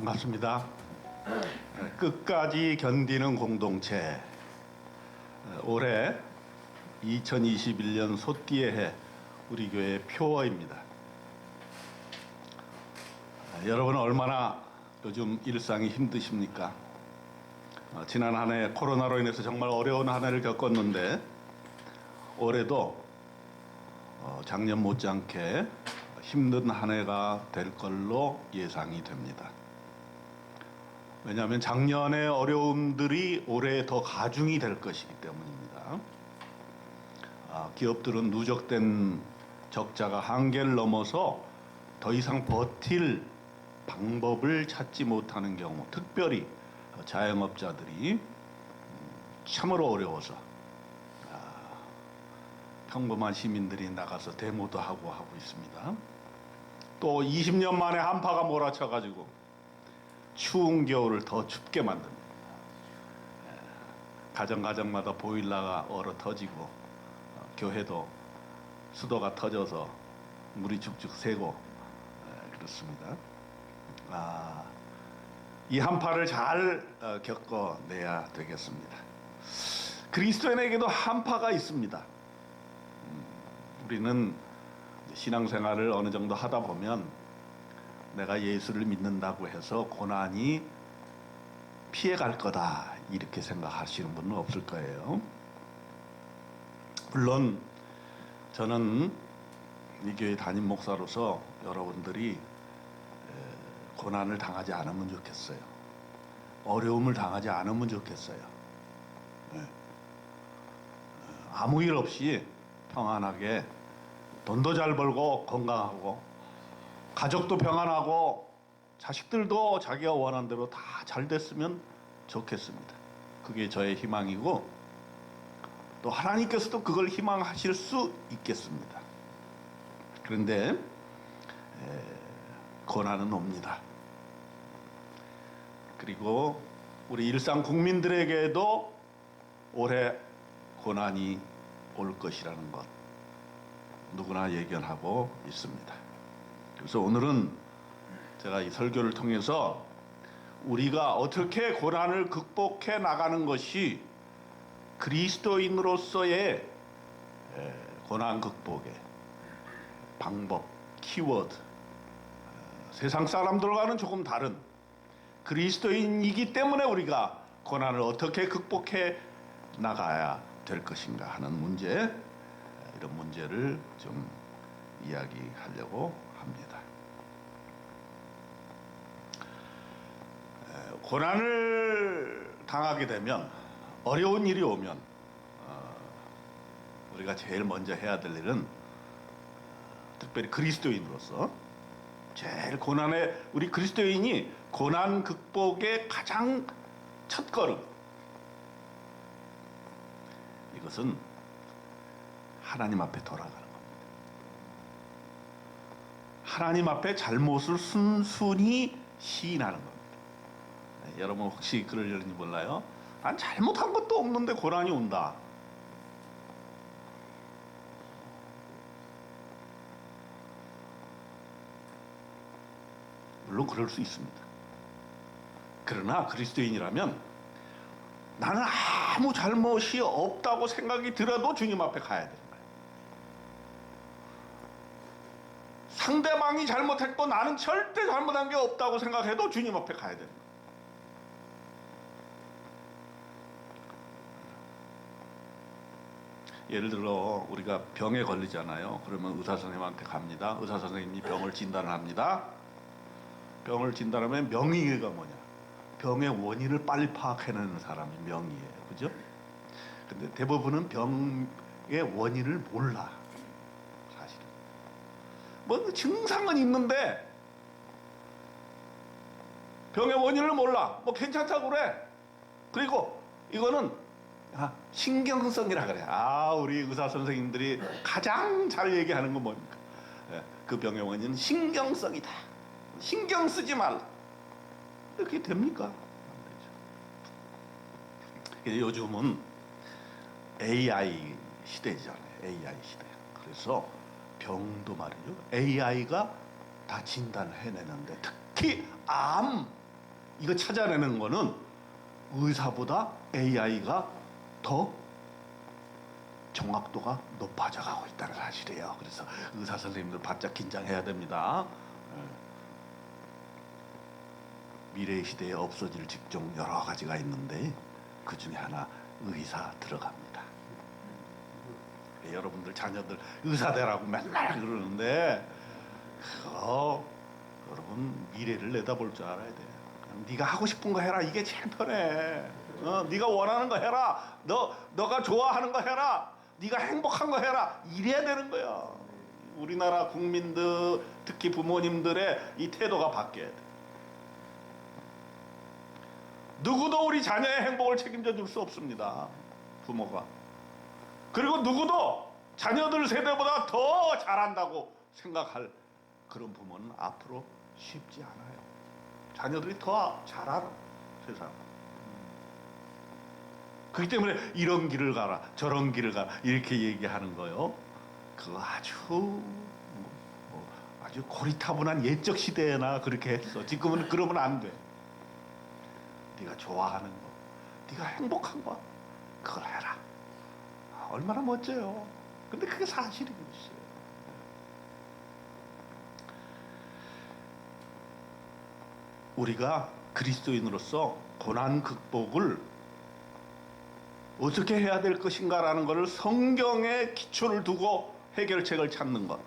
반갑습니다. 끝까지 견디는 공동체. 올해 2021년 소띠의 해 우리 교회 표어입니다. 여러분은 얼마나 요즘 일상이 힘드십니까? 지난 한 해 코로나로 인해서 정말 어려운 한 해를 겪었는데 올해도 작년 못지않게 힘든 한 해가 될 걸로 예상이 됩니다. 왜냐하면 작년의 어려움들이 올해 더 가중이 될 것이기 때문입니다. 기업들은 누적된 적자가 한계를 넘어서 더 이상 버틸 방법을 찾지 못하는 경우, 특별히 자영업자들이 참으로 어려워서 평범한 시민들이 나가서 데모도 하고 있습니다. 또 20년 만에 한파가 몰아쳐가지고 추운 겨울을 더 춥게 만듭니다. 가정마다 보일러가 얼어 터지고 교회도 수도가 터져서 물이 축축 새고 그렇습니다. 이 한파를 잘 겪어내야 되겠습니다. 그리스도인에게도 한파가 있습니다. 우리는 신앙생활을 어느 정도 하다 보면 내가 예수를 믿는다고 해서 고난이 피해갈 거다 이렇게 생각하시는 분은 없을 거예요. 물론 저는 이 교회 담임 목사로서 여러분들이 고난을 당하지 않으면 좋겠어요. 어려움을 당하지 않으면 좋겠어요. 아무 일 없이 평안하게 돈도 잘 벌고 건강하고 가족도 평안하고 자식들도 자기가 원하는 대로 다 잘 됐으면 좋겠습니다. 그게 저의 희망이고 또 하나님께서도 그걸 희망하실 수 있겠습니다. 그런데 고난은 옵니다. 그리고 우리 일상 국민들에게도 올해 고난이 올 것이라는 것 누구나 예견하고 있습니다. 그래서 오늘은 제가 이 설교를 통해서 우리가 어떻게 고난을 극복해 나가는 것이 그리스도인으로서의 고난 극복의 방법, 키워드, 세상 사람들과는 조금 다른 그리스도인이기 때문에 우리가 고난을 어떻게 극복해 나가야 될 것인가 하는 문제, 이런 문제를 좀 이야기하려고 합니다. 고난을 당하게 되면, 어려운 일이 오면 우리가 제일 먼저 해야 될 일은 특별히 그리스도인으로서 제일 우리 그리스도인이 고난 극복의 가장 첫걸음, 이것은 하나님 앞에 돌아가는 겁니다. 하나님 앞에 잘못을 순순히 시인하는 겁니다. 여러분 혹시 그러려는지 몰라요. 난 잘못한 것도 없는데 고난이 온다. 물론 그럴 수 있습니다. 그러나 그리스도인이라면 나는 아무 잘못이 없다고 생각이 들어도 주님 앞에 가야 되는 거예요. 상대방이 잘못했고 나는 절대 잘못한 게 없다고 생각해도 주님 앞에 가야 되는 거예요. 예를 들어 우리가 병에 걸리잖아요. 그러면 의사 선생님한테 갑니다. 의사 선생님이 병을 진단합니다. 병을 진단하면 명의가 뭐냐? 병의 원인을 빨리 파악해내는 사람이 명의예요. 그죠? 근데 대부분은 병의 원인을 몰라. 사실은. 뭐 증상은 있는데 병의 원인을 몰라. 뭐 괜찮다고 그래. 그리고 이거는 신경성이라 그래. 우리 의사 선생님들이 가장 잘 얘기하는 건 뭡니까? 그 병의 원인은 신경성이다. 신경 쓰지 말라. 그게 됩니까? 안 되죠. 요즘은 AI 시대잖아요. AI 시대. 그래서 병도 말이죠. AI가 다 진단을 해내는데 특히 암 이거 찾아내는 거는 의사보다 AI가 더 정확도가 높아져 가고 있다는 사실이에요. 그래서 의사 선생님들 바짝 긴장해야 됩니다. 미래 시대에 없어질 직종 여러 가지가 있는데 그 중에 하나 의사 들어갑니다. 여러분들 자녀들 의사 되라고 맨날 그러는데 그거 여러분 미래를 내다볼 줄 알아야 돼요. 네가 하고 싶은 거 해라. 이게 제일 편해. 네가 원하는 거 해라. 너가 좋아하는 거 해라. 네가 행복한 거 해라. 이래야 되는 거야. 우리나라 국민들, 특히 부모님들의 이 태도가 바뀌어야 돼. 누구도 우리 자녀의 행복을 책임져 줄 수 없습니다. 부모가. 그리고 누구도 자녀들 세대보다 더 잘한다고 생각할 그런 부모는 앞으로 쉽지 않아요. 자녀들이 더 잘 알아, 세상. 그렇기 때문에 이런 길을 가라, 저런 길을 가라 이렇게 얘기하는 거요. 그거 아주 고리타분한 옛적 시대에나 그렇게 했어. 지금은 그러면 안 돼. 네가 좋아하는 거, 네가 행복한 거, 그걸 해라. 얼마나 멋져요. 근데 그게 사실이겠어요. 우리가 그리스도인으로서 고난 극복을 어떻게 해야 될 것인가라는 것을 성경에 기초를 두고 해결책을 찾는 것,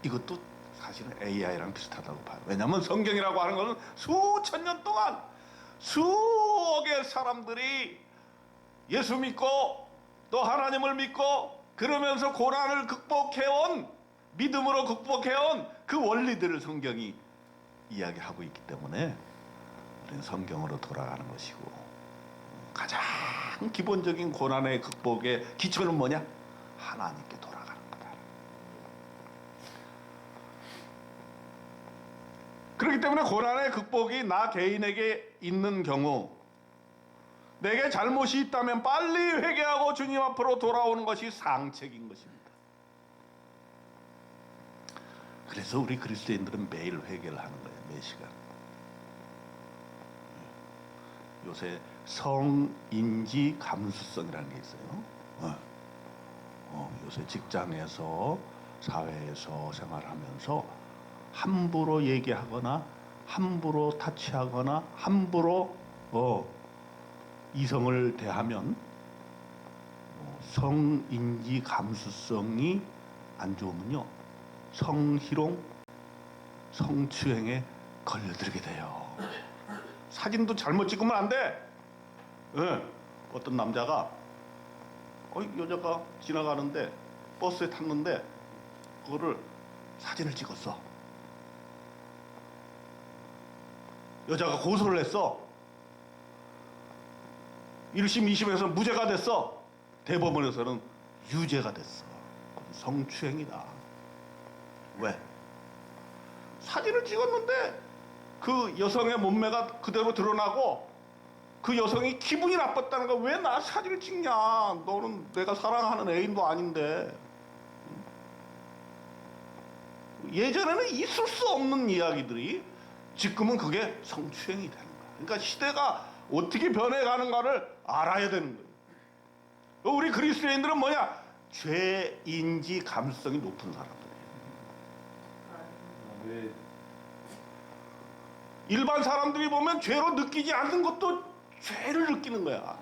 이것도 사실은 AI랑 비슷하다고 봐요. 왜냐하면 성경이라고 하는 것은 수천 년 동안 수억의 사람들이 예수 믿고 또 하나님을 믿고 그러면서 고난을 극복해온, 믿음으로 극복해온 그 원리들을 성경이 이야기하고 있기 때문에 우리는 성경으로 돌아가는 것이고, 가장 기본적인 고난의 극복의 기초는 뭐냐? 하나님께 돌아가는 거다. 그렇기 때문에 고난의 극복이 나 개인에게 있는 경우, 내게 잘못이 있다면 빨리 회개하고 주님 앞으로 돌아오는 것이 상책인 것입니다. 그래서 우리 그리스도인들은 매일 회개를 하는 거예요. 매 시간. 요새 성인지 감수성이라는 게 있어요. 요새 직장에서, 사회에서 생활하면서 함부로 얘기하거나 함부로 타치하거나 함부로 이성을 대하면 성인지 감수성이 안 좋으면요, 성희롱, 성추행에 걸려들게 돼요. 사진도 잘못 찍으면 안 돼. 어떤 남자가 여자가 지나가는데 버스에 탔는데 그거를 사진을 찍었어. 여자가 고소를 했어. 1심, 2심에서 무죄가 됐어. 대법원에서는 유죄가 됐어. 성추행이다. 왜? 사진을 찍었는데 그 여성의 몸매가 그대로 드러나고 그 여성이 기분이 나빴다는 거. 왜 나 사진을 찍냐? 너는 내가 사랑하는 애인도 아닌데. 예전에는 있을 수 없는 이야기들이 지금은 그게 성추행이 되는 거야. 그러니까 시대가 어떻게 변해가는가를 알아야 되는 거예요. 우리 그리스도인들은 뭐냐? 죄인지 감수성이 높은 사람들이에요. 일반 사람들이 보면 죄로 느끼지 않는 것도 죄를 느끼는 거야.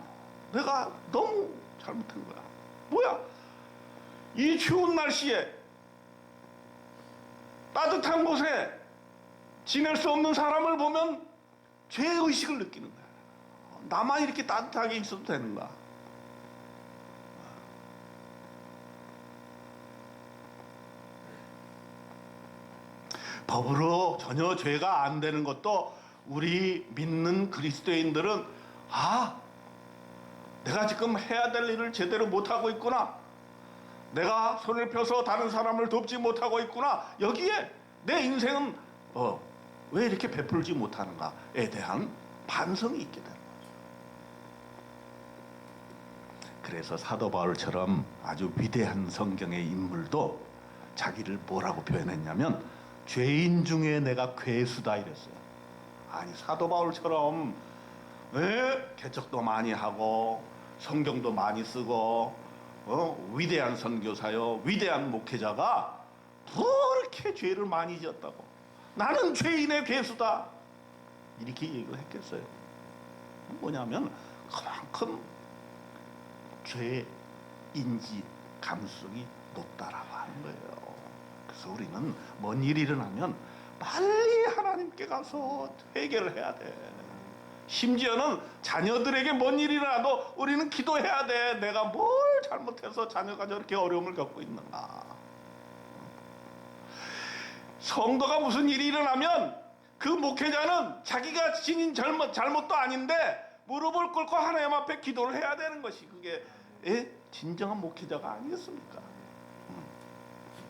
내가 너무 잘못한 거야. 뭐야? 이 추운 날씨에 따뜻한 곳에 지낼 수 없는 사람을 보면 죄의식을 느끼는 거야. 나만 이렇게 따뜻하게 있어도 되는가? 법으로 전혀 죄가 안 되는 것도 우리 믿는 그리스도인들은 내가 지금 해야 될 일을 제대로 못하고 있구나. 내가 손을 펴서 다른 사람을 돕지 못하고 있구나. 여기에 내 인생은 왜 이렇게 베풀지 못하는가에 대한 반성이 있게 되는 거죠. 그래서 사도 바울처럼 아주 위대한 성경의 인물도 자기를 뭐라고 표현했냐면 죄인 중에 내가 괴수다 이랬어요. 아니 사도 바울처럼 개척도 많이 하고 성경도 많이 쓰고 위대한 선교사요 위대한 목회자가 그렇게 죄를 많이 지었다고 나는 죄인의 괴수다 이렇게 얘기를 했겠어요? 뭐냐면 그만큼 죄 인지 감수성이 높다라고 하는 거예요. 그래서 우리는 뭔 일이 일어나면 빨리 하나님께 가서 해결을 해야 돼. 심지어는 자녀들에게 뭔 일이 일어나도 우리는 기도해야 돼. 내가 뭘 잘못해서 자녀가 저렇게 어려움을 겪고 있는가. 성도가 무슨 일이 일어나면 그 목회자는 자기가 지닌 잘못도 아닌데 무릎을 꿇고 하나님 앞에 기도를 해야 되는 것이 그게 진정한 목회자가 아니겠습니까?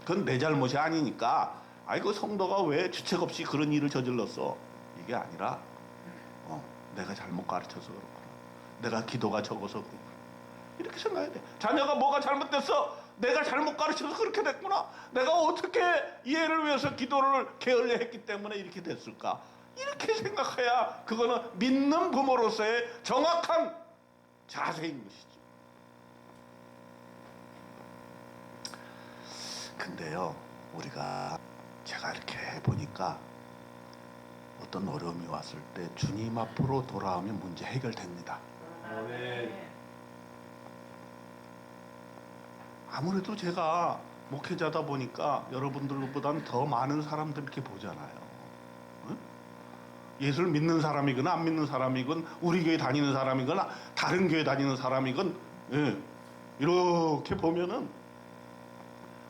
그건 내 잘못이 아니니까 아이고 성도가 왜 주책 없이 그런 일을 저질렀어 이게 아니라 내가 잘못 가르쳐서 그렇구나 내가 기도가 적어서 그렇구나 이렇게 생각해야 돼. 자녀가 뭐가 잘못됐어 내가 잘못 가르쳐서 그렇게 됐구나 내가 어떻게 이 애를 위해서 기도를 게을리 했기 때문에 이렇게 됐을까 이렇게 생각해야 그거는 믿는 부모로서의 정확한 자세인 것이죠. 근데요 제가 이렇게 해보니까 어떤 어려움이 왔을 때 주님 앞으로 돌아오면 문제 해결됩니다. 아무래도 제가 목회자다 보니까 여러분들보다는 더 많은 사람들 이렇게 보잖아요. 예수를 믿는 사람이거나 안 믿는 사람이건 우리 교회 다니는 사람이거나 다른 교회 다니는 사람이건 이렇게 보면은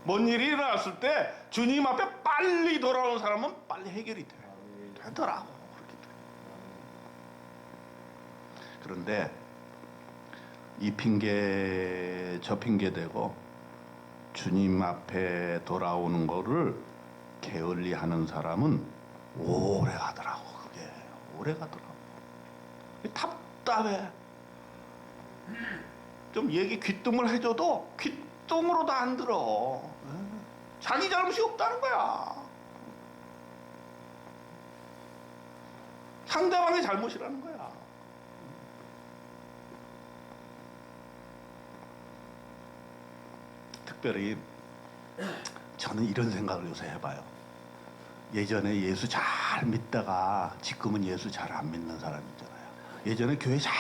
뭔 일이 일어났을 때 주님 앞에 빨리 돌아오는 사람은 빨리 해결이 되더라고. 그런데 이 핑계 저 핑계 대고 주님 앞에 돌아오는 거를 게을리 하는 사람은 오래 가더라고. 그게 오래 가더라고. 답답해. 좀 얘기 귀뜸을 해줘도 귀뚱으로도 안 들어. 자기 잘못이 없다는 거야. 상대방의 잘못이라는 거야. 특별히 저는 이런 생각을 요새 해봐요. 예전에 예수 잘 믿다가 지금은 예수 잘 안 믿는 사람 있잖아요. 예전에 교회 잘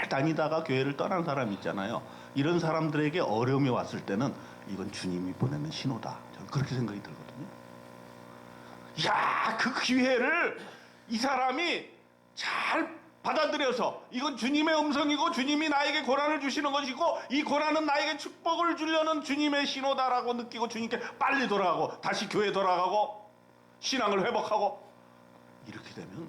다니다가 교회를 떠난 사람 있잖아요. 이런 사람들에게 어려움이 왔을 때는 이건 주님이 보내는 신호다. 저는 그렇게 생각이 들거든요. 야, 그 기회를 이 사람이 잘 받아들여서 이건 주님의 음성이고 주님이 나에게 고난을 주시는 것이고 이 고난은 나에게 축복을 주려는 주님의 신호다라고 느끼고 주님께 빨리 돌아가고 다시 교회 돌아가고 신앙을 회복하고 이렇게 되면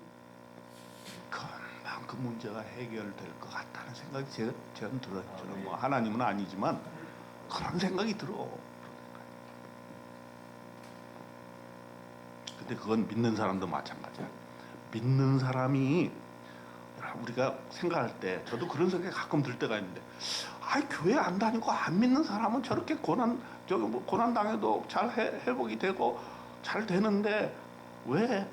금방 그 문제가 해결될 것 같다는 생각이 저는 들어요. 저는 뭐 하나님은 아니지만 그런 생각이 들어. 근데 그건 믿는 사람도 마찬가지야. 믿는 사람이 우리가 생각할 때 저도 그런 생각이 가끔 들 때가 있는데 교회 안 다니고 안 믿는 사람은 저렇게 고난 당해도 잘 회복이 되고 잘 되는데 왜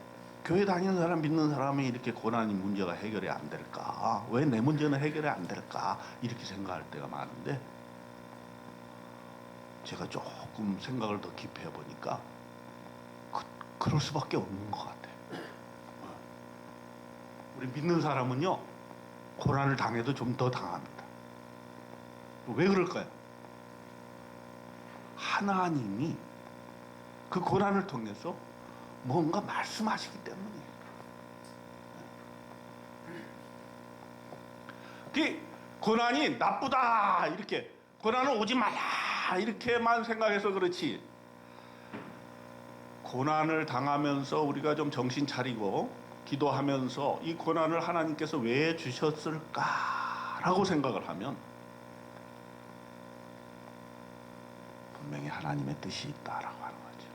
교회 다니는 사람 믿는 사람이 이렇게 고난이 문제가 해결이 안 될까? 왜 내 문제는 해결이 안 될까? 이렇게 생각할 때가 많은데 제가 조금 생각을 더 깊이 해보니까 그럴 수밖에 없는 것 같아. 우리 믿는 사람은요 고난을 당해도 좀 더 당합니다. 왜 그럴까요? 하나님이 그 고난을 통해서 뭔가 말씀하시기 때문이에요. 그 고난이 나쁘다 이렇게 고난은 오지 마라 이렇게만 생각해서 그렇지 고난을 당하면서 우리가 좀 정신 차리고 기도하면서 이 고난을 하나님께서 왜 주셨을까라고 생각을 하면 분명히 하나님의 뜻이 있다라고 하는 거죠.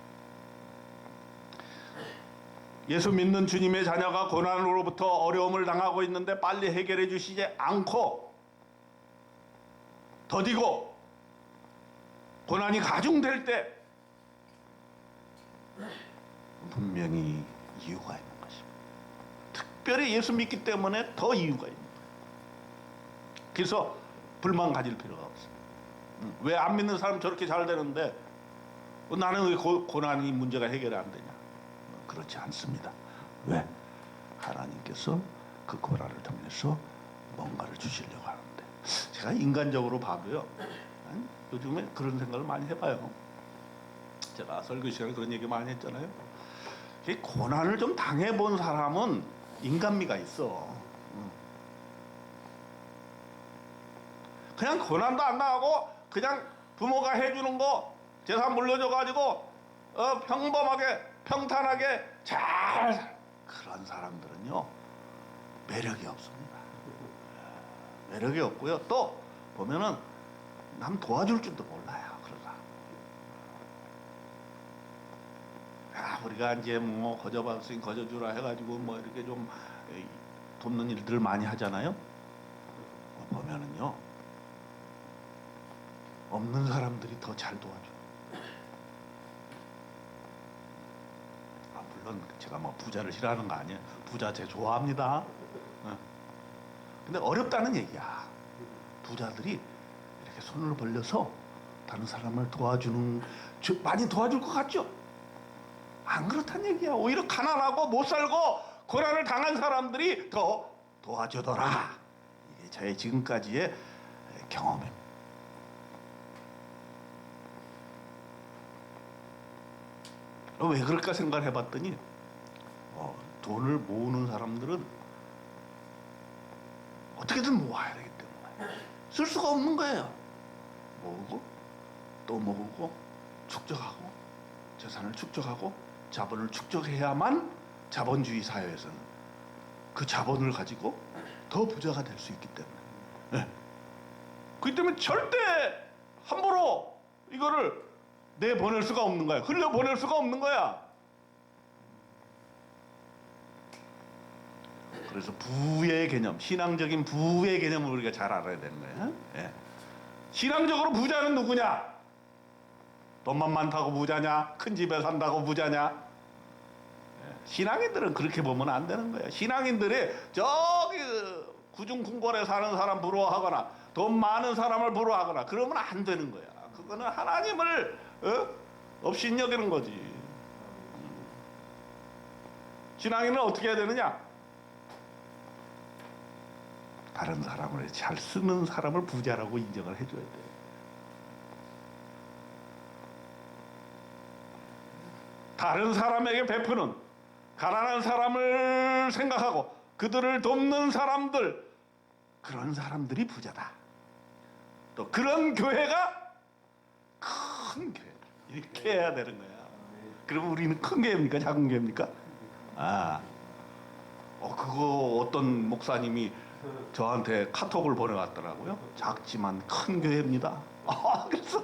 예수 믿는 주님의 자녀가 고난으로부터 어려움을 당하고 있는데 빨리 해결해 주시지 않고 더디고 고난이 가중될 때 분명히 이유가 있는 것입니다. 특별히 예수 믿기 때문에 더 이유가 있는 거예요. 그래서 불만 가질 필요가 없어요. 왜 안 믿는 사람 저렇게 잘 되는데 나는 왜 고난이 문제가 해결이 안 되냐? 그렇지 않습니다. 왜? 하나님께서 그 고난을 통해서 뭔가를 주시려고 하는데, 제가 인간적으로 봐도요, 요즘에 그런 생각을 많이 해봐요. 제가 설교 시간에 그런 얘기 많이 했잖아요. 이 고난을 좀 당해본 사람은 인간미가 있어. 그냥 고난도 안 당하고 그냥 부모가 해주는 거 재산 물려줘가지고 평범하게 평탄하게 잘 그런 사람들은요 매력이 없습니다. 매력이 없고요. 또 보면은 남 도와줄 줄도 몰라요. 그러다. 우리가 이제 뭐 거저받았으니 거저주라 해가지고 뭐 이렇게 좀 돕는 일들을 많이 하잖아요. 보면은요 없는 사람들이 더 잘 도와줘. 물론 제가 뭐 부자를 싫어하는 거 아니에요. 부자 제 좋아합니다. 근데 어렵다는 얘기야. 부자들이 이렇게 손을 벌려서 다른 사람을 도와주는, 많이 도와줄 것 같죠? 안 그렇단 얘기야. 오히려 가난하고 못 살고 고난을 당한 사람들이 더 도와주더라. 이게 저의 지금까지의 경험입니다. 왜 그럴까 생각을 해봤더니 돈을 모으는 사람들은 어떻게든 모아야 되기 때문에 쓸 수가 없는 거예요. 모으고 또 모으고 축적하고 재산을 축적하고 자본을 축적해야만 자본주의 사회에서는 그 자본을 가지고 더 부자가 될 수 있기 때문에, 네. 그렇기 때문에 절대 함부로 이거를 내보낼 수가 없는 거야. 흘려보낼 수가 없는 거야. 그래서 부의 개념, 신앙적인 부의 개념을 우리가 잘 알아야 되는 거야. 예. 신앙적으로 부자는 누구냐? 돈만 많다고 부자냐? 큰 집에 산다고 부자냐? 예. 신앙인들은 그렇게 보면 안 되는 거야. 신앙인들이 저기 구중궁궐에 사는 사람 부러워하거나 돈 많은 사람을 부러워하거나 그러면 안 되는 거야. 그거는 하나님을 업신여기는 거지. 신앙인은 어떻게 해야 되느냐? 다른 사람을 잘 쓰는 사람을 부자라고 인정을 해줘야 돼. 다른 사람에게 베푸는, 가난한 사람을 생각하고 그들을 돕는 사람들, 그런 사람들이 부자다. 또 그런 교회가 큰 교회 이렇게 해야 되는 거야. 그러면 우리는 큰 교회입니까? 작은 교회입니까? 그거 어떤 목사님이 저한테 카톡을 보내왔더라고요. 작지만 큰 교회입니다. 그래서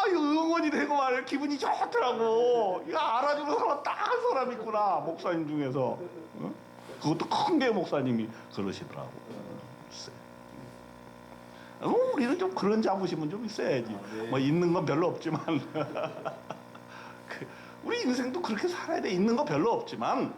이거 응원이 되고 말이야. 기분이 좋더라고. 이거 알아주는 사람 딱 한 사람 있구나. 목사님 중에서. 그것도 큰 교회 목사님이 그러시더라고. 우리는 좀 그런 자부심은 좀 있어야지. 뭐 있는 건 별로 없지만 우리 인생도 그렇게 살아야 돼. 있는 거 별로 없지만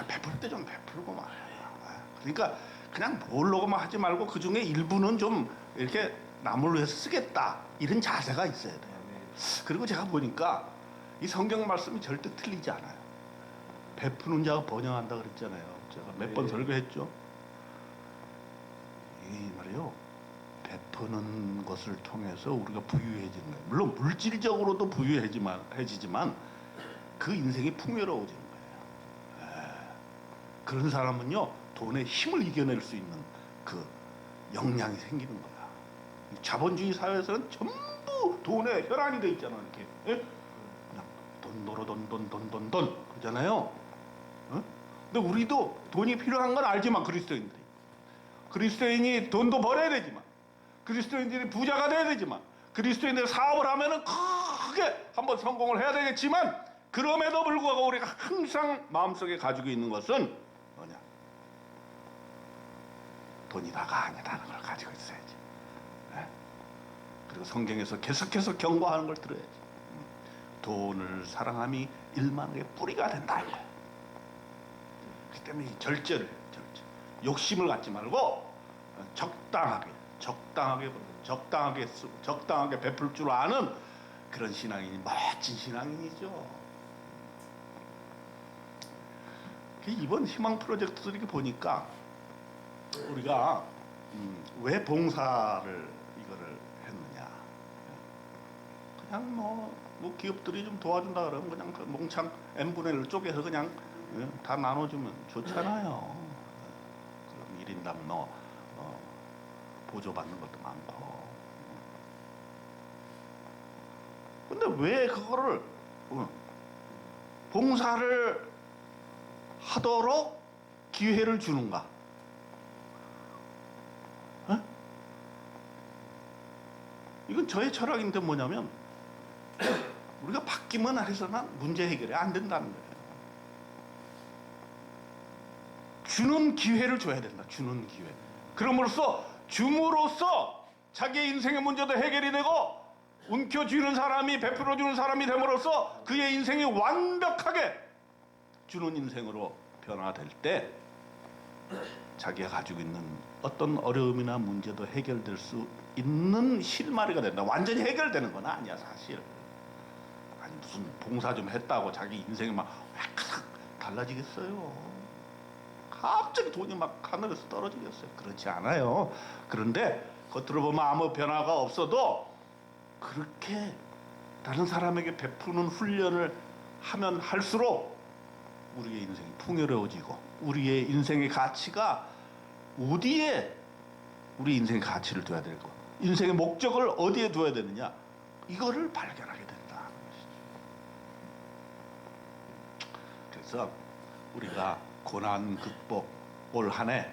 베풀 때 좀 베풀고 말이야. 그러니까 그냥 모으려고만 하지 말고 그 중에 일부는 좀 이렇게 남을 위해서 쓰겠다, 이런 자세가 있어야 돼요. 그리고 제가 보니까 이 성경 말씀이 절대 틀리지 않아요. 베푸는 자가 번영한다 그랬잖아요. 제가 몇 번 설교했죠. 이 말이요, 베푸는 것을 통해서 우리가 부유해지는 거예요. 물론 물질적으로도 부유해지지만 그 인생이 풍요로워지는 거예요. 그런 사람은요, 돈의 힘을 이겨낼 수 있는 그 역량이 생기는 거야. 자본주의 사회에서는 전부 돈에 혈안이 돼 있잖아. 이렇게 그냥 돈 놀어 돈 그러잖아요. 근데 우리도 돈이 필요한 건 알지만, 그리스도인이 돈도 벌어야 되지만, 그리스도인들이 부자가 돼야 되지만, 그리스도인들이 사업을 하면은 크게 한번 성공을 해야 되겠지만, 그럼에도 불구하고 우리가 항상 마음속에 가지고 있는 것은 뭐냐? 돈이 다가 아니라는 걸 가지고 있어야지. 네? 그리고 성경에서 계속해서 경고하는 걸 들어야지. 돈을 사랑함이 일만의 뿌리가 된다. 때문에 절제를 해요. 절제. 욕심을 갖지 말고 적당하게 쓰고 적당하게 베풀 줄 아는 그런 신앙인이 멋진 신앙인이죠. 이번 희망 프로젝트 이렇게 보니까 우리가 왜 봉사를 이거를 했느냐. 그냥 뭐 기업들이 좀 도와준다 그러면 그냥 그 몽창 n분의 1 쪼개서 그냥 다 나눠주면 좋잖아요. 그럼 1인당 보조받는 것도 많고. 근데 왜 그거를 봉사를 하도록 기회를 주는가? 이건 저의 철학인데 뭐냐면 우리가 받기만 해서는 문제 해결이 안 된다는 거예요. 주는 기회를 줘야 된다. 주는 기회. 그럼으로써 줌으로써 자기의 인생의 문제도 해결이 되고 움켜쥐는 사람이 베풀어주는 사람이 됨으로써 그의 인생이 완벽하게 주는 인생으로 변화될 때 자기가 가지고 있는 어떤 어려움이나 문제도 해결될 수 있는 실마리가 된다. 완전히 해결되는 건 아니야 사실. 아니 무슨 봉사 좀 했다고 자기 인생이 막 확 달라지겠어요. 갑자기 돈이 막 하늘에서 떨어지겠어요. 그렇지 않아요. 그런데 겉으로 보면 아무 변화가 없어도 그렇게 다른 사람에게 베푸는 훈련을 하면 할수록 우리의 인생이 풍요로워지고 우리의 인생의 가치가 어디에 우리 인생의 가치를 둬야 되고 인생의 목적을 어디에 둬야 되느냐 이거를 발견하게 된다는 것이죠. 그래서 우리가 고난 극복 올 한 해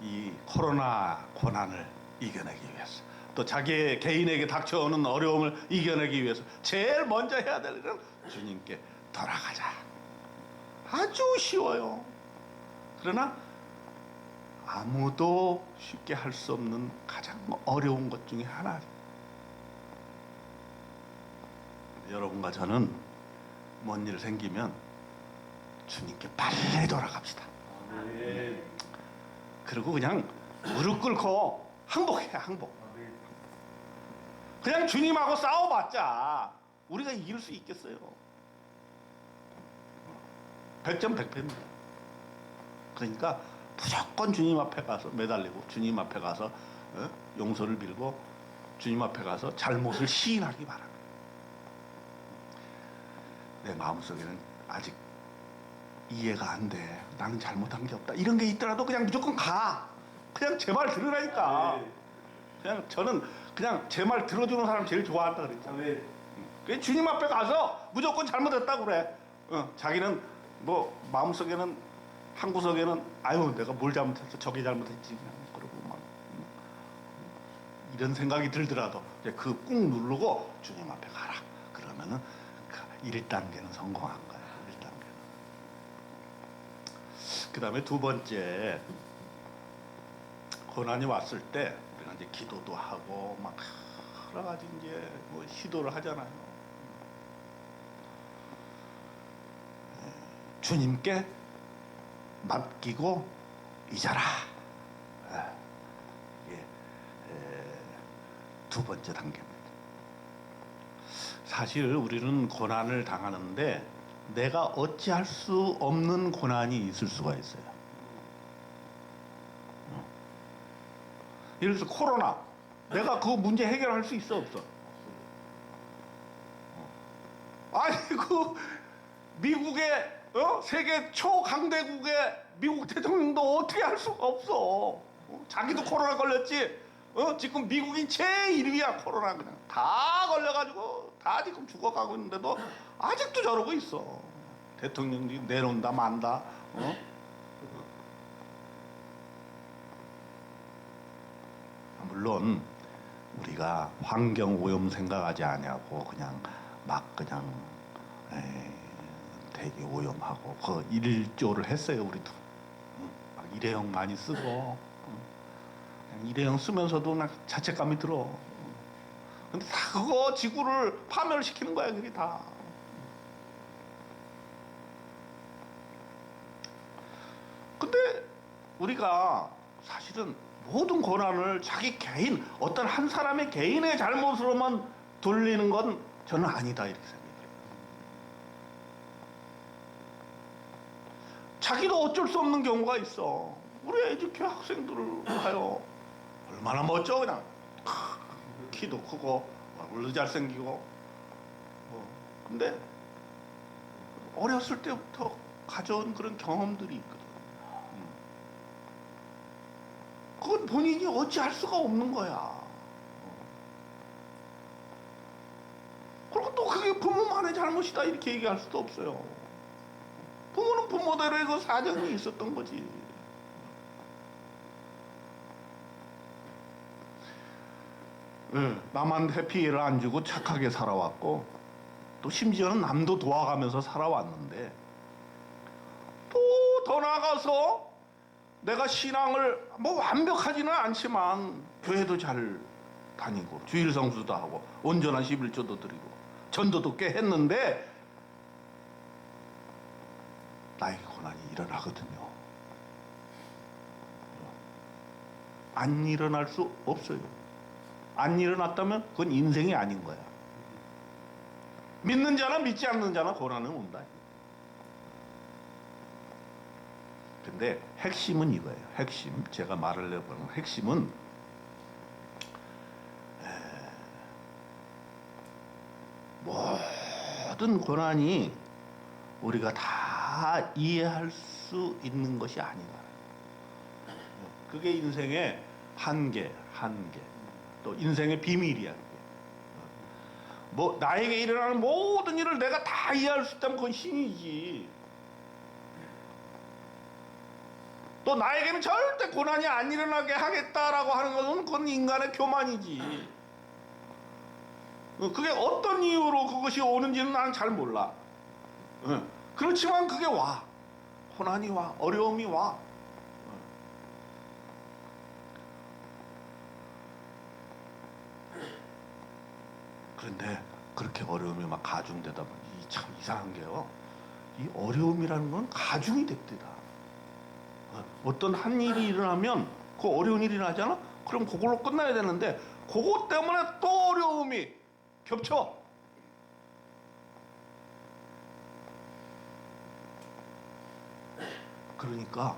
이 코로나 고난을 이겨내기 위해서 또 자기 개인에게 닥쳐오는 어려움을 이겨내기 위해서 제일 먼저 해야 될 일은 주님께 돌아가자. 아주 쉬워요. 그러나 아무도 쉽게 할 수 없는 가장 어려운 것 중에 하나. 여러분과 저는 뭔 일 생기면 주님께 빨리 돌아갑시다. 그리고 그냥 무릎 꿇고 항복해. 항복. 그냥 주님하고 싸워봤자 우리가 이길 수 있겠어요. 100점 100패입니다. 그러니까 무조건 주님 앞에 가서 매달리고 주님 앞에 가서 용서를 빌고 주님 앞에 가서 잘못을 시인하기 바랍니다. 내 마음속에는 아직 이해가 안 돼. 나는 잘못한 게 없다. 이런 게 있더라도 그냥 무조건 가. 그냥 제 말 들으라니까. 그냥 저는 그냥 제 말 들어주는 사람 제일 좋아한다 그랬잖아요. 그냥 주님 앞에 가서 무조건 잘못했다고 그래. 자기는 뭐 마음속에는 한 구석에는 아유 내가 뭘 잘못했어 저게 잘못했지 그러고 막 이런 생각이 들더라도 이제 그 꾹 누르고 주님 앞에 가라. 그러면은 1단계는 성공한 거예요. 1단계는. 그 다음에 두 번째 고난이 왔을 때 우리가 이제 기도도 하고 막 여러 가지 이제 뭐 시도를 하잖아요. 주님께 맡기고 잊어라. 이게 두 번째 단계입니다. 사실 우리는 고난을 당하는데 내가 어찌할 수 없는 고난이 있을 수가 있어요. 예를 들어서 코로나. 내가 그 문제 해결할 수 있어 없어? 아니 그 미국의 세계 초강대국의 미국 대통령도 어떻게 할 수가 없어. 자기도 코로나 걸렸지. 지금 미국이 제1위야 코로나. 그냥 다 걸려가지고 다 지금 죽어가고 있는데도 아직도 저러고 있어. 대통령이 내놓는다 만다. 물론 우리가 환경 오염 생각하지 않냐고 그냥 막 그냥 되게 오염하고 그 일조를 했어요. 우리도 막 일회용 많이 쓰고 일회용 쓰면서도 막 자책감이 들어. 근데 다 그거 지구를 파멸시키는 거야. 그게 다. 우리가 사실은 모든 권한을 자기 개인, 어떤 한 사람의 개인의 잘못으로만 돌리는 건 저는 아니다 이렇게 생각해요. 자기도 어쩔 수 없는 경우가 있어. 우리 에듀케 학생들을 봐요. 얼마나 멋져 그냥. 키도 크고 얼굴도 잘생기고. 근데 어렸을 때부터 가져온 그런 경험들이 있거든. 그건 본인이 어찌할 수가 없는 거야. 그리고 또 그게 부모만의 잘못이다 이렇게 얘기할 수도 없어요. 부모는 부모대로의 그 사정이 있었던 거지. 남한테 피해를 안 주고 착하게 살아왔고 또 심지어는 남도 도와가면서 살아왔는데 또 더 나아가서 내가 신앙을 뭐 완벽하지는 않지만 교회도 잘 다니고 주일 성수도 하고 온전한 11조도 드리고 전도도 꽤 했는데 나에게 고난이 일어나거든요. 안 일어날 수 없어요. 안 일어났다면 그건 인생이 아닌 거야. 믿는 자나 믿지 않는 자나 고난은 온다. 근데 핵심은 이거예요. 핵심, 제가 말을 해보는 핵심은 모든 고난이 우리가 다 이해할 수 있는 것이 아니다. 그게 인생의 한계, 또 인생의 비밀이야. 뭐 나에게 일어나는 모든 일을 내가 다 이해할 수 있다면 그건 신이지. 또 나에게는 절대 고난이 안 일어나게 하겠다라고 하는 것은 그건 인간의 교만이지. 그게 어떤 이유로 그것이 오는지는 나는 잘 몰라. 그렇지만 그게 와. 고난이 와. 어려움이 와. 그런데 그렇게 어려움이 막 가중되다 보니 참 이상한 게요. 이 어려움이라는 건 가중이 됐대다. 어떤 한 일이 일어나면 그 어려운 일이 나잖아? 그럼 그걸로 끝나야 되는데 그것 때문에 또 어려움이 겹쳐. 그러니까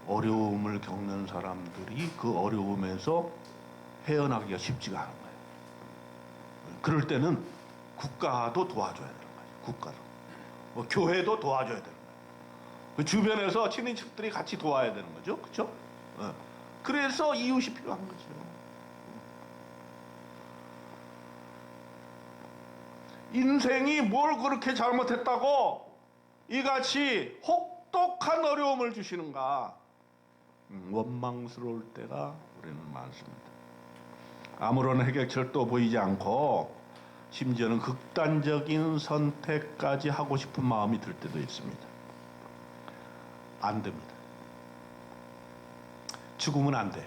어려움을 겪는 사람들이 그 어려움에서 헤어나기가 쉽지가 않은 거예요. 그럴 때는 국가도 도와줘야 되는 거죠. 국가도. 교회도 도와줘야 되는 거예요. 그 주변에서 친인척들이 같이 도와야 되는 거죠. 그렇죠? 그래서 이웃이 필요한 거죠. 인생이 뭘 그렇게 잘못했다고 이같이 혹독한 어려움을 주시는가? 원망스러울 때가 우리는 많습니다. 아무런 해결책도 보이지 않고 심지어는 극단적인 선택까지 하고 싶은 마음이 들 때도 있습니다. 안 됩니다. 죽으면 안 돼.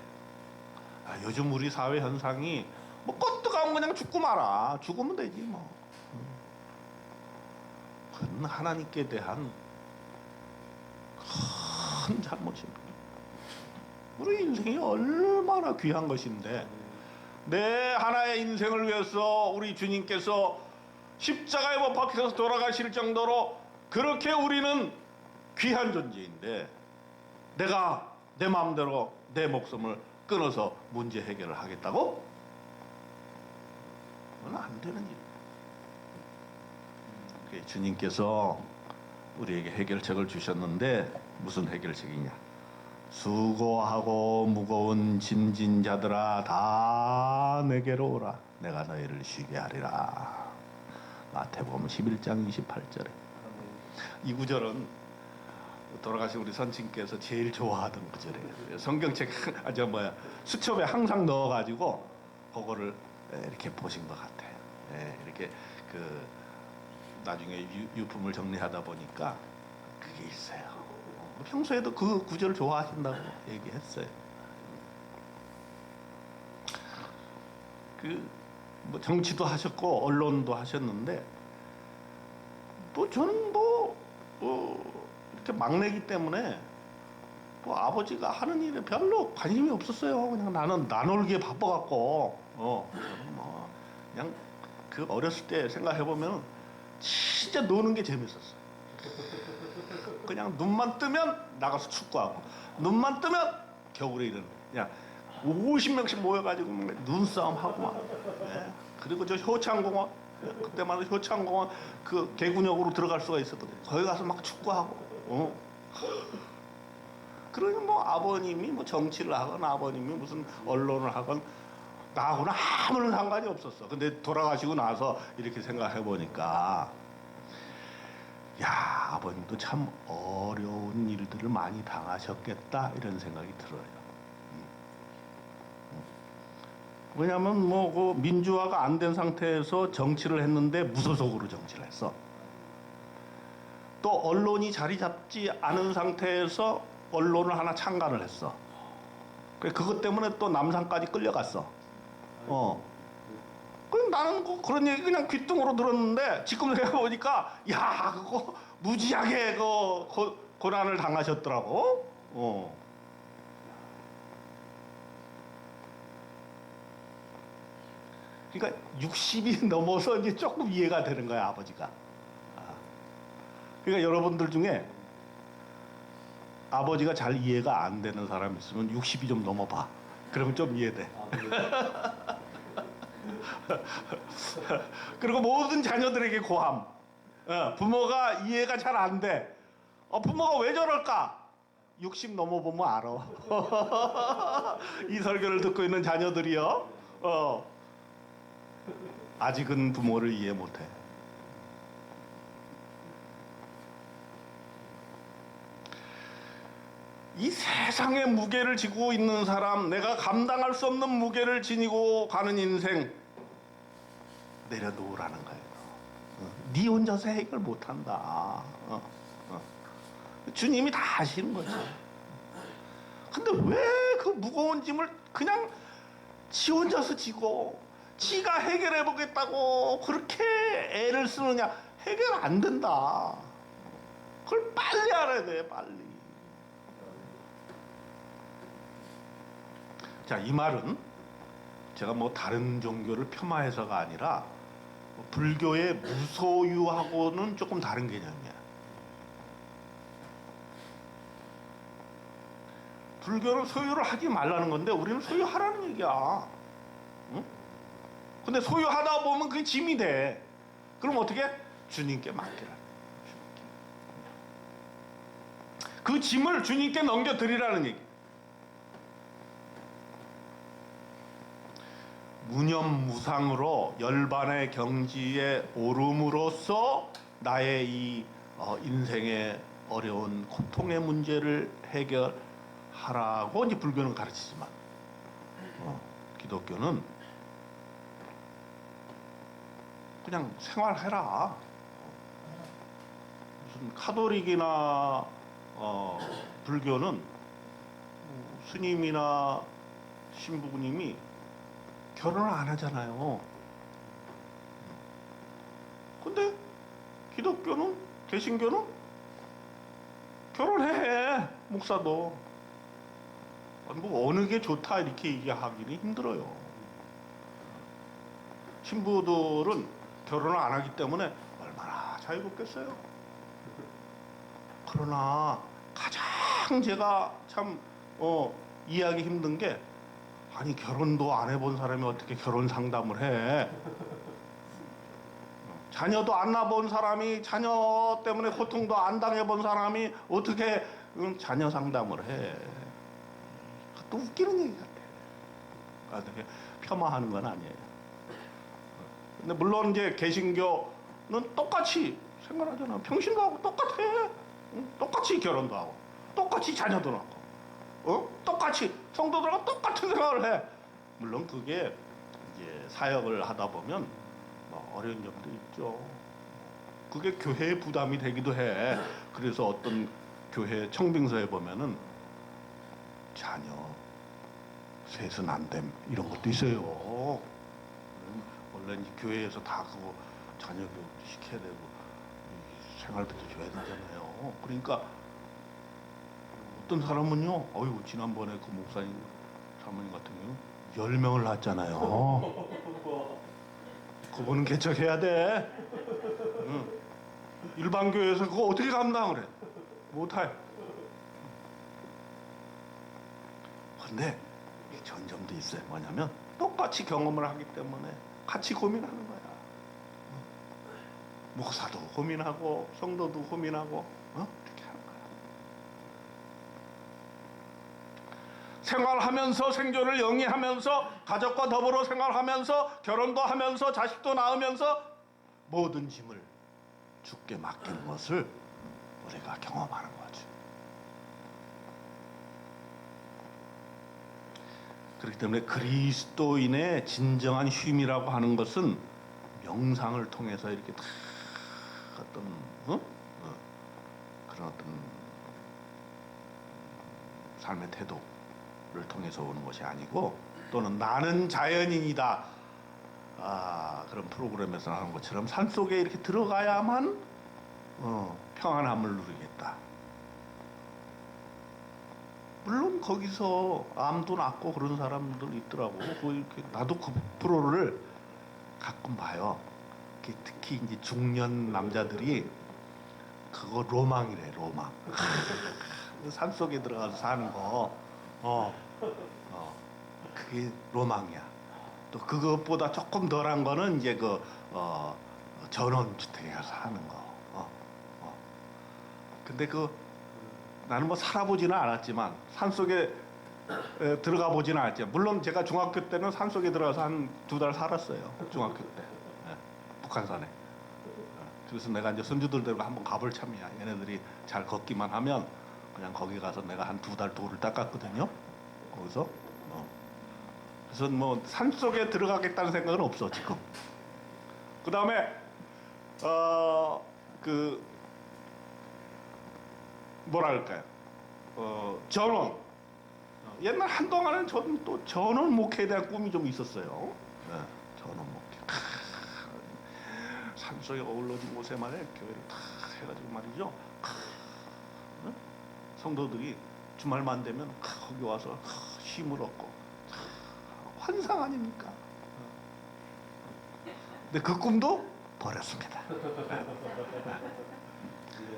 요즘 우리 사회 현상이 뭐 껐다가 그냥 죽고 말아. 죽으면 되지 뭐. 그건 하나님께 대한 큰 잘못입니다. 우리 인생이 얼마나 귀한 것인데 내 하나의 인생을 위해서 우리 주님께서 십자가에 못 박혀서 돌아가실 정도로 그렇게 우리는 귀한 존재인데 내가 내 마음대로 내 목숨을 끊어서 문제 해결을 하겠다고? 그건 안 되는 일이에요. 주님께서 우리에게 해결책을 주셨는데 무슨 해결책이냐? 수고하고 무거운 짐진 자들아 다 내게로 오라. 내가 너희를 쉬게 하리라. 마태복음 11장 28절에. 이 구절은 돌아가신 우리 선친께서 제일 좋아하던 구절이에요. 성경책 수첩에 항상 넣어가지고 그거를 이렇게 보신 것 같아요. 이렇게 그 나중에 유품을 정리하다 보니까 그게 있어요. 평소에도 그 구절 좋아하신다고 얘기했어요. 뭐 정치도 하셨고 언론도 하셨는데 저는 이렇게 막내기 때문에 뭐 아버지가 하는 일에 별로 관심이 없었어요. 그냥 나는 나놀기에 바빠갖고 저는 뭐 그냥 그 어렸을 때 생각해 보면 진짜 노는 게 재밌었어요. 그냥 눈만 뜨면 나가서 축구하고 눈만 뜨면 겨울에 이런 그냥 50명씩 모여가지고 눈싸움 하고 막 예. 그리고 저 효창공원 그때마다 효창공원 그 개구역으로 들어갈 수가 있었거든요. 거기 가서 막 축구하고 그러니 뭐 아버님이 뭐 정치를 하건 아버님이 무슨 언론을 하건 나하고는 아무런 상관이 없었어. 근데 돌아가시고 나서 이렇게 생각해 보니까 야, 아버님도 참 어려운 일들을 많이 당하셨겠다 이런 생각이 들어요. 왜냐하면 뭐 그 민주화가 안 된 상태에서 정치를 했는데 무소속으로 정치를 했어. 또 언론이 자리 잡지 않은 상태에서 언론을 하나 창간을 했어. 그것 때문에 또 남산까지 끌려갔어. 그럼 나는 그런 얘기 그냥 귓등으로 들었는데 지금 생각해보니까 야 그거 무지하게 고난을 당하셨더라고. 그러니까 60이 넘어서 이제 조금 이해가 되는 거야 아버지가. 그러니까 여러분들 중에 아버지가 잘 이해가 안 되는 사람 있으면 60이 좀 넘어봐. 그러면 좀 이해돼. 그리고 모든 자녀들에게 고함. 부모가 이해가 잘 안 돼. 부모가 왜 저럴까? 60 넘어보면 알아. 이 설교를 듣고 있는 자녀들이요. 아직은 부모를 이해 못해. 이 세상의 무게를 지고 있는 사람, 내가 감당할 수 없는 무게를 지니고 가는 인생 내려놓으라는 거예요. 네 혼자서 해결 못한다. 주님이 다 아시는 거지. 근데 왜 그 무거운 짐을 그냥 지 혼자서 지고 지가 해결해 보겠다고 그렇게 애를 쓰느냐. 해결 안 된다. 그걸 빨리 알아야 돼, 빨리. 자, 이 말은 제가 뭐 다른 종교를 폄하해서가 아니라 불교의 무소유하고는 조금 다른 개념이야. 불교는 소유를 하지 말라는 건데 우리는 소유하라는 얘기야. 응? 근데 소유하다 보면 그게 짐이 돼. 그럼 어떻게? 주님께 맡기라. 그 짐을 주님께 넘겨드리라는 얘기. 무념무상으로 열반의 경지에 오름으로써 나의 이 인생의 어려운 고통의 문제를 해결하라고 이제 불교는 가르치지만 기독교는 그냥 생활해라. 무슨 카톨릭이나 불교는 스님이나 신부님이 결혼을 안 하잖아요. 근데 기독교는, 개신교는 결혼해. 목사도. 뭐 어느 게 좋다 이렇게 얘기하기는 힘들어요. 신부들은 결혼을 안 하기 때문에 얼마나 자유롭겠어요. 그러나 가장 제가 참 이해하기 힘든 게 아니 결혼도 안 해본 사람이 어떻게 결혼 상담을 해? 자녀도 안 낳아본 사람이 자녀 때문에 고통도 안 당해본 사람이 어떻게 자녀 상담을 해? 또 웃기는 얘기 같아. 폄하하는 건 아니에요. 근데 물론 이제 개신교는 똑같이 생활하잖아. 평신도하고 똑같아. 똑같이 결혼도 하고, 똑같이 자녀도 낳고. 똑같이 성도들하고 똑같은 생각을 해. 물론 그게 이제 사역을 하다 보면 뭐 어려운 점도 있죠. 그게 교회의 부담이 되기도 해. 그래서 어떤 교회 청빙서에 보면은 자녀 셋은 안 됨 이런 것도 있어요. 원래 이제 교회에서 다 그거 자녀 교육도 시켜야 되고 생활비도 줘야 되잖아요. 그러니까 어떤 사람은요, 어이구 지난번에 그 목사님 사모님 같은 경우 10명을 낳았잖아요. 그분은 개척해야 돼. 응. 일반 교회에서 그거 어떻게 감당을 해? 못해. 근데 이 전점도 있어요. 뭐냐면 똑같이 경험을 하기 때문에 같이 고민하는 거야. 목사도 고민하고 성도도 고민하고 이렇게 하는 거야. 생활하면서 생존을 영위하면서 가족과 더불어 생활하면서 결혼도 하면서 자식도 낳으면서 모든 짐을 주께 맡기는 것을 우리가 경험하는 거지. 그렇기 때문에 그리스도인의 진정한 쉼이라고 하는 것은 명상을 통해서 이렇게 다 어떤 그런 어떤 삶의 태도를 통해서 오는 것이 아니고, 또는 나는 자연인이다 그런 프로그램에서 하는 것처럼 산속에 이렇게 들어가야만 평안함을 누리겠다. 물론 거기서 암도 낫고 그런 사람들 있더라고. 이렇게 나도 그 프로를 가끔 봐요. 특히 이제 중년 남자들이 그거 로망이래, 로망. 산속에 들어가서 사는 거, 그게 로망이야. 또 그것보다 조금 덜한 거는 이제 전원주택에 가서 사는 거. 근데 나는 뭐 살아보지는 않았지만 산속에 들어가 보지는 않았지만, 물론 제가 중학교 때는 산속에 들어가서 한 2달 살았어요. 중학교 때 북한산에. 그래서 내가 이제 손주들 데리고 한번 가볼 참이야. 얘네들이 잘 걷기만 하면 그냥 거기 가서 내가 한 2달 돌을 닦았거든요. 거기서. 그래서 뭐 산속에 들어가겠다는 생각은 없어 지금. 그 다음에 뭐랄까요? 전원. 옛날 한동안은 저는 또 전원 목회에 대한 꿈이 좀 있었어요. 네, 전원 목회. 산속에 어울러진 곳에 말이야, 교회를 다 해가지고 말이죠. 성도들이 주말만 되면 거기 와서 힘을 얻고, 환상 아닙니까? 근데 그 꿈도 버렸습니다.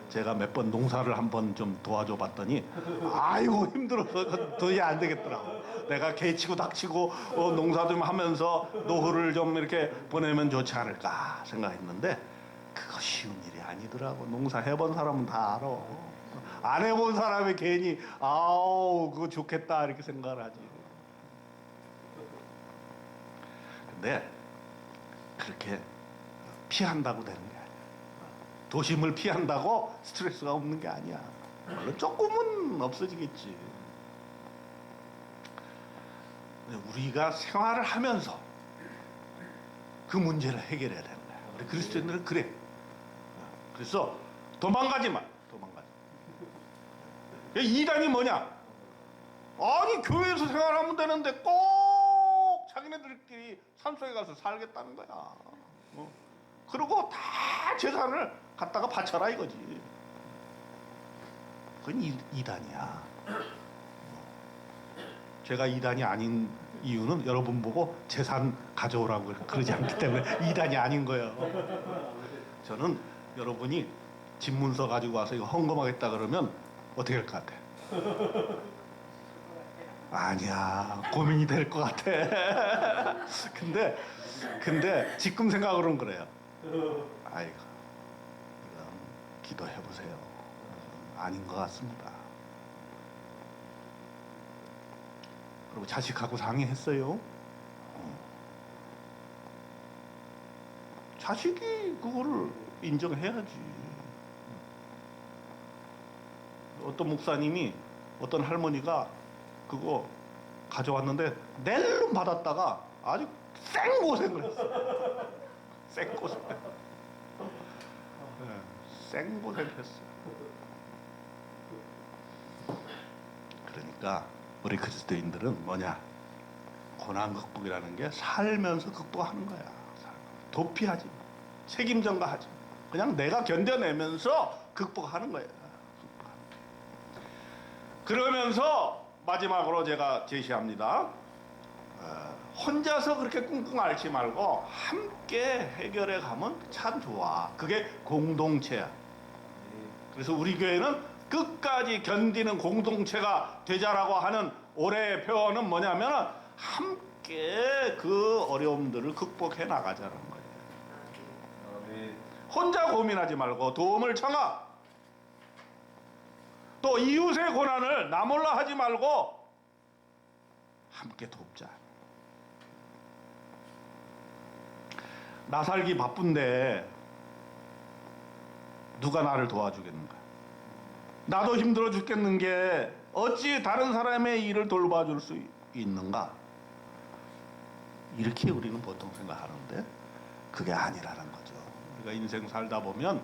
제가 몇 번 농사를 한번 좀 도와줘 봤더니 아이고 힘들어서 도저히 안 되겠더라고. 내가 개치고 닥치고 농사 좀 하면서 노후를 좀 이렇게 보내면 좋지 않을까 생각했는데 그거 쉬운 일이 아니더라고. 농사 해본 사람은 다 알아. 안 해본 사람이 괜히 아우 그거 좋겠다 이렇게 생각을 하지. 근데 그렇게 피한다고 되는 게 아니야. 도심을 피한다고 스트레스가 없는 게 아니야. 물론 조금은 없어지겠지. 우리가 생활을 하면서 그 문제를 해결해야 되는 거야. 우리 그리스도인들은 그래. 그래서 도망가지 마. 이단이 뭐냐? 아니 교회에서 생활하면 되는데 꼭 자기네들끼리 산속에 가서 살겠다는 거야. 그리고 다 재산을 갖다가 바쳐라 이거지. 그건 이단이야. 제가 이단이 아닌 이유는 여러분 보고 재산 가져오라고 그러지 않기 때문에 이단이 아닌 거예요. 저는 여러분이 집문서 가지고 와서 이거 헌금하겠다 그러면 어떻게 할 것 같아? 아니야, 고민이 될 것 같아. 근데 지금 생각으로는 그래요. 아이고, 기도해 보세요. 아닌 것 같습니다. 그리고 자식하고 상의했어요. 자식이 그거를 인정해야지. 어떤 목사님이 어떤 할머니가 그거 가져왔는데 낼름 받았다가 아주 생고생을 했어. 생고생. 생고생을 했어. 그러니까 우리 그리스도인들은 뭐냐? 고난 극복이라는 게 살면서 극복하는 거야. 도피하지 마. 책임 전가하지 마. 그냥 내가 견뎌내면서 극복하는 거야. 그러면서 마지막으로 제가 제시합니다. 혼자서 그렇게 끙끙 앓지 말고 함께 해결해 가면 참 좋아. 그게 공동체야. 그래서 우리 교회는 끝까지 견디는 공동체가 되자라고 하는 올해의 표현은 뭐냐면 함께 그 어려움들을 극복해 나가자는 거예요. 혼자 고민하지 말고 도움을 청하. 또 이웃의 고난을 나 몰라 하지 말고 함께 돕자. 나 살기 바쁜데 누가 나를 도와주겠는가? 나도 힘들어 죽겠는 게 어찌 다른 사람의 일을 돌봐줄 수 있는가? 이렇게 우리는 보통 생각하는데 그게 아니라는 거죠. 우리가 인생 살다 보면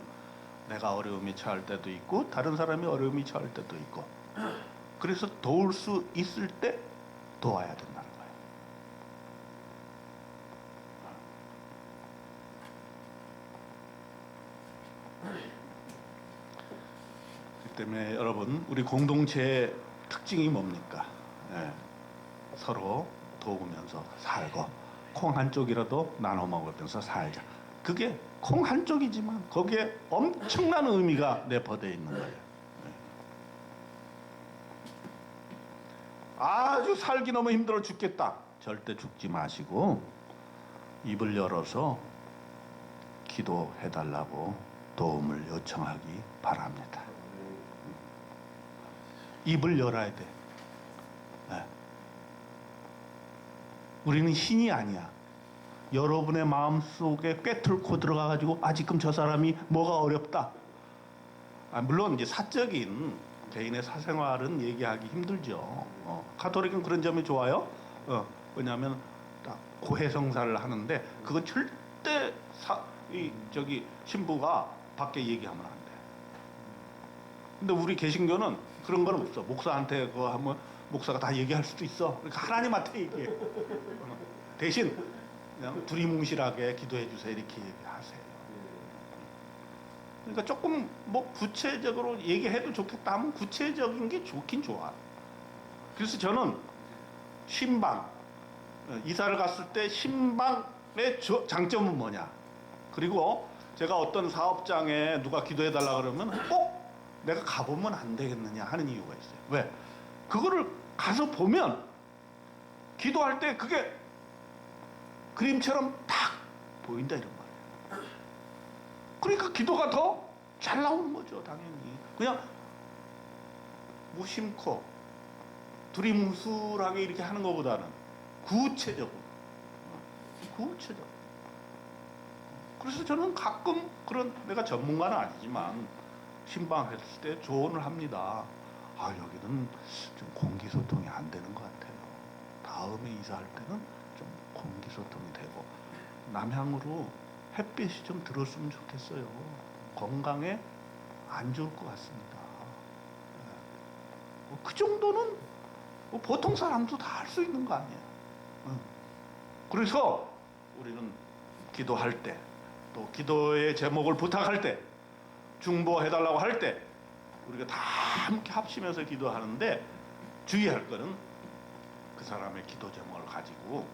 내가 어려움이 처할 때도 있고 다른 사람이 어려움이 처할 때도 있고, 그래서 도울 수 있을 때 도와야 된다는 거예요. 그렇기 때문에 여러분, 우리 공동체의 특징이 뭡니까? 서로 도우면서 살고 콩 한 쪽이라도 나눠 먹으면서 살자. 그게 콩 한 쪽이지만 거기에 엄청난 의미가 내포되어 있는 거예요. 아주 살기 너무 힘들어 죽겠다. 절대 죽지 마시고 입을 열어서 기도해달라고 도움을 요청하기 바랍니다. 입을 열어야 돼. 우리는 신이 아니야. 여러분의 마음속에 꿰뚫고 들어가가지고 지금 저 사람이 뭐가 어렵다. 물론 이제 사적인 개인의 사생활은 얘기하기 힘들죠. 가톨릭은 그런 점이 좋아요. 왜냐하면 고해성사를 하는데 그건 절대 신부가 밖에 얘기하면 안 돼. 근데 우리 개신교는 그런 건 없어. 목사한테 그거 하면 목사가 다 얘기할 수도 있어. 그러니까 하나님한테 얘기해. 대신 그냥 두리뭉실하게 기도해 주세요 이렇게 얘기하세요. 그러니까 조금 뭐 구체적으로 얘기해도 좋겠다 하면 구체적인 게 좋긴 좋아. 그래서 저는 신방, 이사를 갔을 때 신방의 장점은 뭐냐, 그리고 제가 어떤 사업장에 누가 기도해 달라 그러면 꼭 내가 가보면 안 되겠느냐 하는 이유가 있어요. 왜? 그거를 가서 보면 기도할 때 그게 그림처럼 딱 보인다 이런 말이에요. 그러니까 기도가 더 잘 나오는 거죠. 당연히 그냥 무심코 두리뭉술하게 이렇게 하는 것보다는 구체적으로. 그래서 저는 가끔 그런, 내가 전문가는 아니지만 신방했을 때 조언을 합니다. 여기는 좀 공기소통이 안 되는 것 같아요. 다음에 이사할 때는 좀 공기소통이 되고 남향으로 햇빛이 좀 들었으면 좋겠어요. 건강에 안 좋을 것 같습니다. 그 정도는 보통 사람도 다 할 수 있는 거 아니에요. 그래서 우리는 기도할 때, 또 기도의 제목을 부탁할 때, 중보해달라고 할 때 우리가 다 함께 합치면서 기도하는데 주의할 거는 그 사람의 기도 제목을 가지고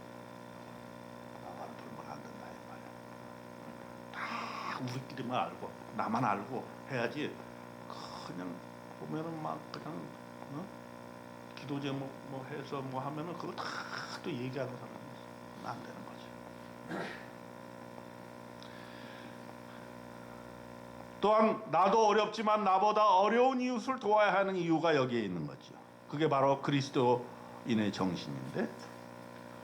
나만 불만 안 된다 이 말이야. 다 우리끼리만 알고 나만 알고 해야지. 그냥 보면은 막 그냥 기도 제목 뭐 해서 뭐 하면은 그거 다 또 얘기하는 사람이 있어. 안 되는 거지. 또한 나도 어렵지만 나보다 어려운 이웃을 도와야 하는 이유가 여기에 있는 거죠. 그게 바로 그리스도인의 정신인데,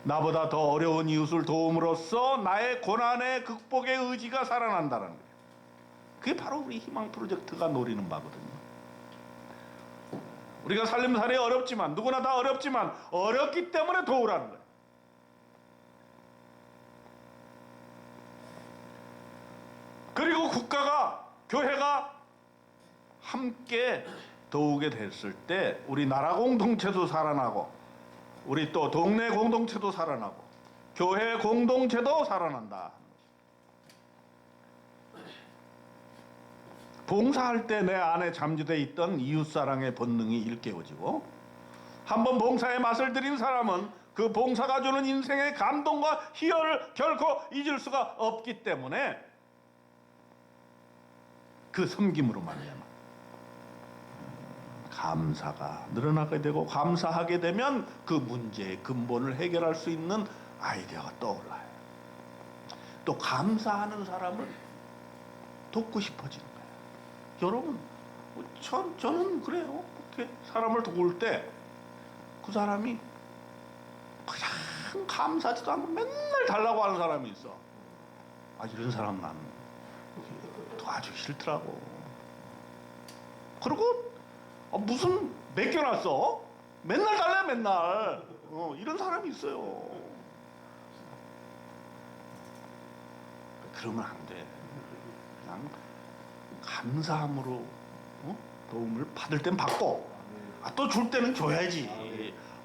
나보다 더 어려운 이웃을 도움으로써 나의 고난의 극복의 의지가 살아난다는 거예요. 그게 바로 우리 희망 프로젝트가 노리는 바거든요. 우리가 살림살이 어렵지만, 누구나 다 어렵지만 어렵기 때문에 도우라는 거예요. 그리고 국가가, 교회가 함께 도우게 됐을 때 우리 나라 공동체도 살아나고, 우리 또 동네 공동체도 살아나고, 교회 공동체도 살아난다. 봉사할 때 내 안에 잠재되어 있던 이웃사랑의 본능이 일깨워지고, 한번 봉사의 맛을 들인 사람은 그 봉사가 주는 인생의 감동과 희열을 결코 잊을 수가 없기 때문에 그 섬김으로 말미암아 감사가 늘어나게 되고, 감사하게 되면 그 문제의 근본을 해결할 수 있는 아이디어가 떠올라요. 또 감사하는 사람을 돕고 싶어지는 거예요. 여러분, 저는 그래요. 그렇게 사람을 도울 때 그 사람이 그냥 감사하지도 않고 맨날 달라고 하는 사람이 있어. 이런 사람 나는 도와주기 싫더라고. 그리고 무슨 맡겨놨어? 맨날 달래 맨날. 이런 사람이 있어요. 그러면 안 돼. 그냥 감사함으로 도움을 받을 땐 받고, 또 줄 때는 줘야지.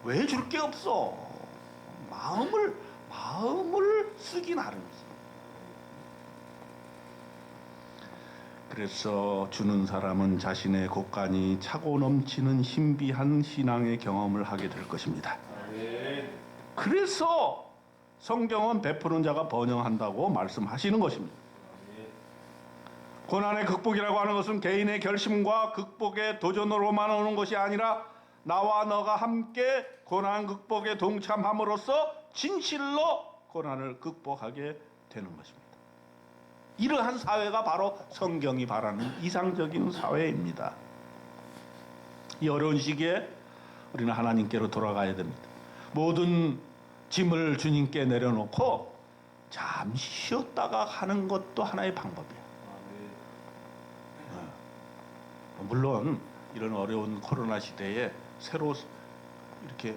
왜 줄 게 없어? 마음을 쓰기 나름이지. 그래서 주는 사람은 자신의 곳간이 차고 넘치는 신비한 신앙의 경험을 하게 될 것입니다. 그래서 성경은 베푸는 자가 번영한다고 말씀하시는 것입니다. 고난의 극복이라고 하는 것은 개인의 결심과 극복의 도전으로만 오는 것이 아니라 나와 너가 함께 고난 극복에 동참함으로써 진실로 고난을 극복하게 되는 것입니다. 이러한 사회가 바로 성경이 바라는 이상적인 사회입니다. 이 어려운 시기에 우리는 하나님께로 돌아가야 됩니다. 모든 짐을 주님께 내려놓고 잠시 쉬었다가 하는 것도 하나의 방법이에요. 물론 이런 어려운 코로나 시대에 새로 이렇게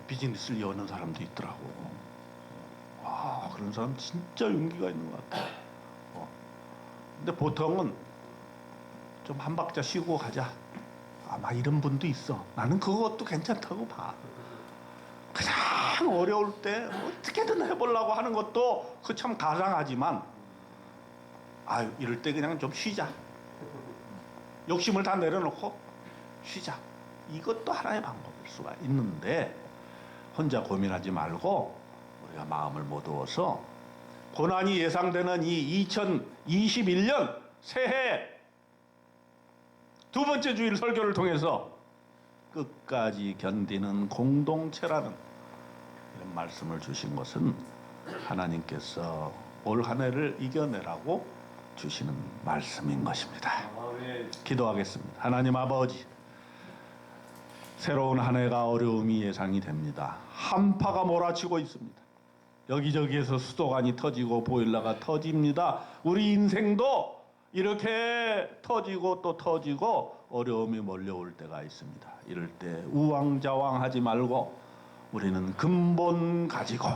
비즈니스를 여는 사람도 있더라고. 그런 사람 진짜 용기가 있는 것 같아. 근데 보통은 좀 한 박자 쉬고 가자, 아마 이런 분도 있어. 나는 그것도 괜찮다고 봐. 그냥 어려울 때 어떻게든 해보려고 하는 것도 그 참 가상하지만, 이럴 때 그냥 좀 쉬자, 욕심을 다 내려놓고 쉬자, 이것도 하나의 방법일 수가 있는데, 혼자 고민하지 말고 우리가 마음을 모두어서 고난이 예상되는 이 2021년 새해 두 번째 주일 설교를 통해서 끝까지 견디는 공동체라는 이런 말씀을 주신 것은 하나님께서 올 한 해를 이겨내라고 주시는 말씀인 것입니다. 기도하겠습니다. 하나님 아버지, 새로운 한 해가 어려움이 예상이 됩니다. 한파가 몰아치고 있습니다. 여기저기에서 수도관이 터지고 보일러가 터집니다. 우리 인생도 이렇게 터지고 또 터지고 어려움이 몰려올 때가 있습니다. 이럴 때 우왕좌왕하지 말고 우리는 근본 가지고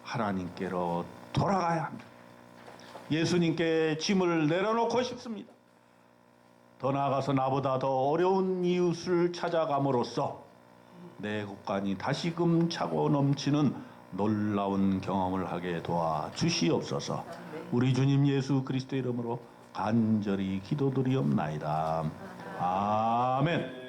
하나님께로 돌아가야 합니다. 예수님께 짐을 내려놓고 싶습니다. 더 나아가서 나보다 더 어려운 이웃을 찾아감으로써 내 곳간이 다시금 차고 넘치는 놀라운 경험을 하게 도와 주시옵소서. 우리 주님 예수 그리스도 이름으로 간절히 기도드리옵나이다. 아멘.